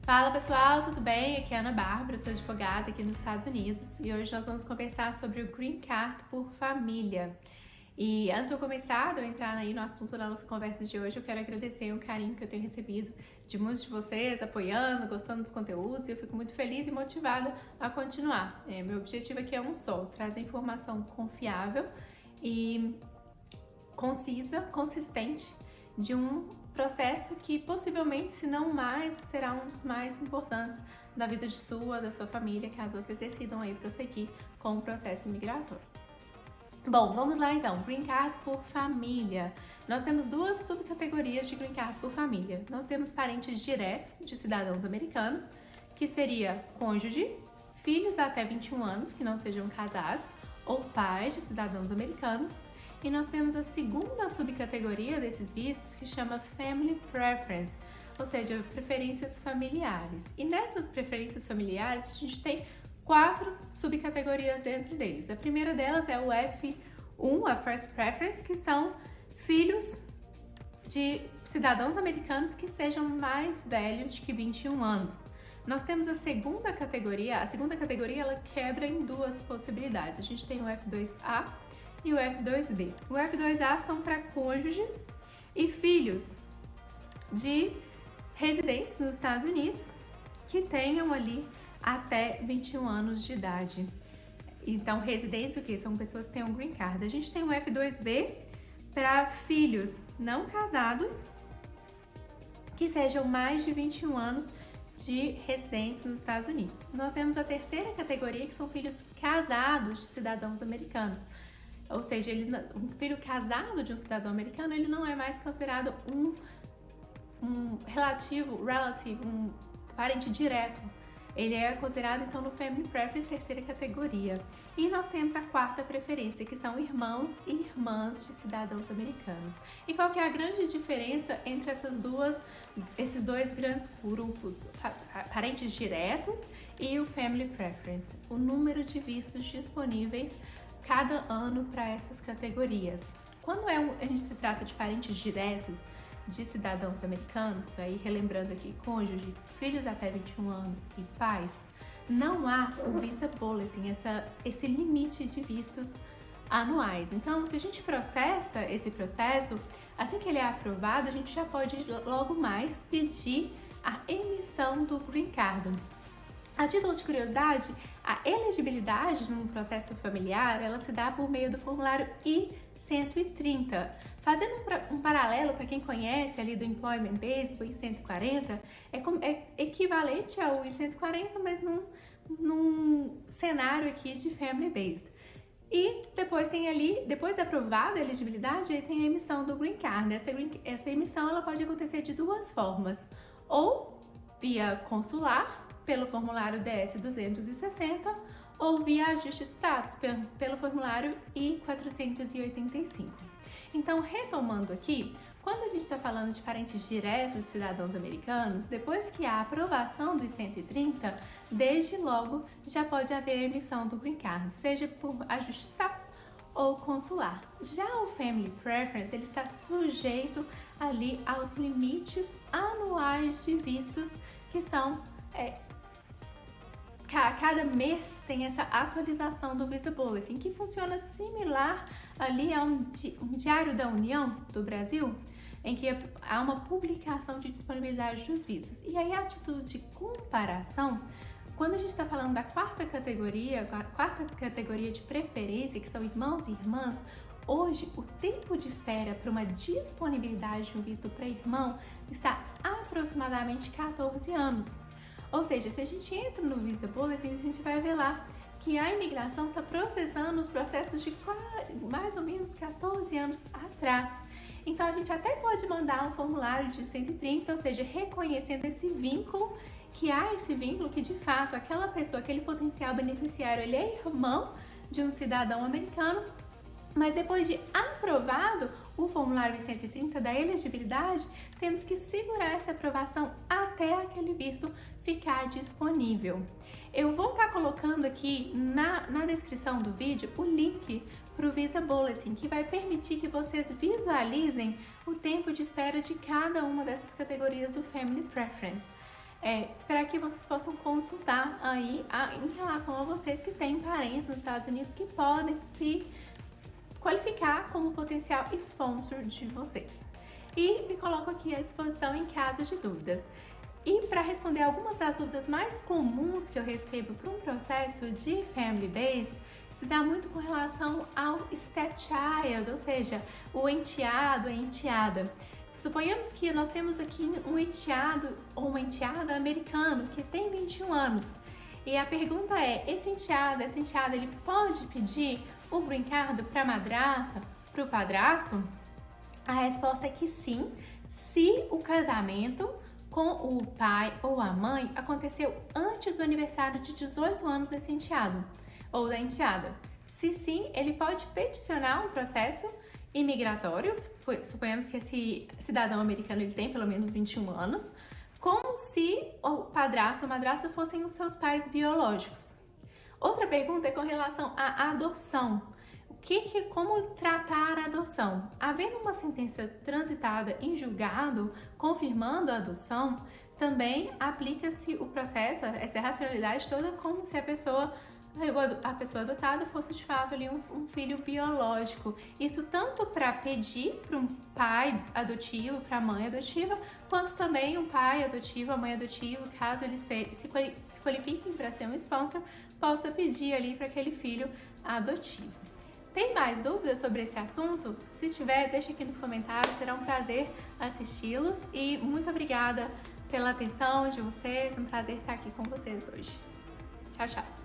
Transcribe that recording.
Fala pessoal, tudo bem? Aqui é a Ana Bárbara, eu sou advogada aqui nos Estados Unidos e hoje nós vamos conversar sobre o Green Card por família. E antes de eu começar, de eu entrar aí no assunto da nossa conversa de hoje, eu quero agradecer o carinho que eu tenho recebido de muitos de vocês, apoiando, gostando dos conteúdos, e eu fico muito feliz e motivada a continuar. Meu objetivo aqui é um só, trazer informação confiável e concisa, consistente, de um processo que possivelmente, se não mais, será um dos mais importantes da vida da sua família, caso vocês decidam aí prosseguir com o processo migratório. Bom, vamos lá então, Green Card por família. Nós temos duas subcategorias de Green Card por família. Nós temos parentes diretos de cidadãos americanos, que seria cônjuge, filhos até 21 anos que não sejam casados, ou pais de cidadãos americanos. E nós temos a segunda subcategoria desses vistos, que chama Family Preference, ou seja, preferências familiares. E nessas preferências familiares, a gente tem 4 subcategorias dentro deles. A primeira delas é o F1, a First Preference, que são filhos de cidadãos americanos que sejam mais velhos que 21 anos. Nós temos a segunda categoria ela quebra em duas possibilidades. A gente tem o F2A e o F2B. O F2A são para cônjuges e filhos de residentes nos Estados Unidos que tenham ali até 21 anos de idade. Então, residentes o que? São pessoas que têm um green card. A gente tem o F2B para filhos não casados que sejam mais de 21 anos de residentes nos Estados Unidos. Nós temos a terceira categoria, que são filhos casados de cidadãos americanos. Ou seja, um filho casado de um cidadão americano, ele não é mais considerado um um parente direto. Ele é considerado, então, no Family Preference, terceira categoria. E nós temos a quarta preferência, que são irmãos e irmãs de cidadãos americanos. E qual que é a grande diferença entre esses dois grandes grupos, parentes diretos e o Family Preference? O número de vistos disponíveis cada ano para essas categorias. Quando a gente se trata de parentes diretos de cidadãos americanos, aí relembrando aqui, cônjuge, filhos até 21 anos e pais, não há o Visa Bulletin, esse limite de vistos anuais. Então, se a gente processa esse processo, assim que ele é aprovado, a gente já pode logo mais pedir a emissão do Green Card. A título de curiosidade, a elegibilidade num processo familiar, ela se dá por meio do formulário I-130. Fazendo um paralelo para quem conhece ali do Employment Base, o I-140, é equivalente ao I-140, mas num cenário aqui de Family Base. E depois tem ali, depois de aprovada a elegibilidade, aí tem a emissão do Green Card. Essa emissão ela pode acontecer de duas formas, ou via consular, pelo formulário DS-260, ou via ajuste de status, pelo formulário I-485. Então, retomando aqui, quando a gente está falando de parentes diretos de cidadãos americanos, depois que há a aprovação do I-130, desde logo já pode haver a emissão do Green Card, seja por ajuste de status ou consular. Já o Family Preference, ele está sujeito ali aos limites anuais de vistos que são cada mês tem essa atualização do Visa Bulletin, que funciona similar ali a um Diário da União do Brasil, em que há uma publicação de disponibilidade dos vistos. E aí, a título de comparação, quando a gente está falando da quarta categoria de preferência, que são irmãos e irmãs, hoje o tempo de espera para uma disponibilidade de um visto para irmão está aproximadamente 14 anos. Ou seja, se a gente entra no Visa Bulletin, a gente vai ver lá que a imigração está processando os processos de mais ou menos 14 anos atrás. Então, a gente até pode mandar um formulário de 130, ou seja, reconhecendo esse vínculo, que de fato aquela pessoa, aquele potencial beneficiário, ele é irmão de um cidadão americano, mas depois de aprovado o formulário 130 da elegibilidade, temos que segurar essa aprovação até aquele visto ficar disponível. Eu vou estar colocando aqui na descrição do vídeo o link para o Visa Bulletin, que vai permitir que vocês visualizem o tempo de espera de cada uma dessas categorias do Family Preference. para que vocês possam consultar aí em relação a vocês que têm parentes nos Estados Unidos que podem se qualificar como potencial sponsor de vocês. E me coloco aqui à disposição em caso de dúvidas. E para responder algumas das dúvidas mais comuns que eu recebo para um processo de Family Based, se dá muito com relação ao stepchild, ou seja, o enteado, a enteada. Suponhamos que nós temos aqui um enteado ou uma enteada americano que tem 21 anos. E a pergunta é, esse enteado, ele pode pedir o green card para a madrasta, para o padrasto? A resposta é que sim, se o casamento com o pai ou a mãe aconteceu antes do aniversário de 18 anos desse enteado ou da enteada. Se sim, ele pode peticionar um processo imigratório, suponhamos que esse cidadão americano ele tem pelo menos 21 anos, como se o padrasto ou madrasta fossem os seus pais biológicos. Outra pergunta é com relação à adoção. Como tratar a adoção? Havendo uma sentença transitada em julgado confirmando a adoção, também aplica-se o processo, essa racionalidade toda, como se a pessoa adotada fosse de fato ali um filho biológico. Isso tanto para pedir para um pai adotivo, para a mãe adotiva, quanto também um pai adotivo, a mãe adotiva, caso eles se qualifiquem para ser um sponsor, possa pedir ali para aquele filho adotivo. Tem mais dúvidas sobre esse assunto? Se tiver, deixa aqui nos comentários, será um prazer assisti-los e muito obrigada pela atenção de vocês, um prazer estar aqui com vocês hoje. Tchau, tchau!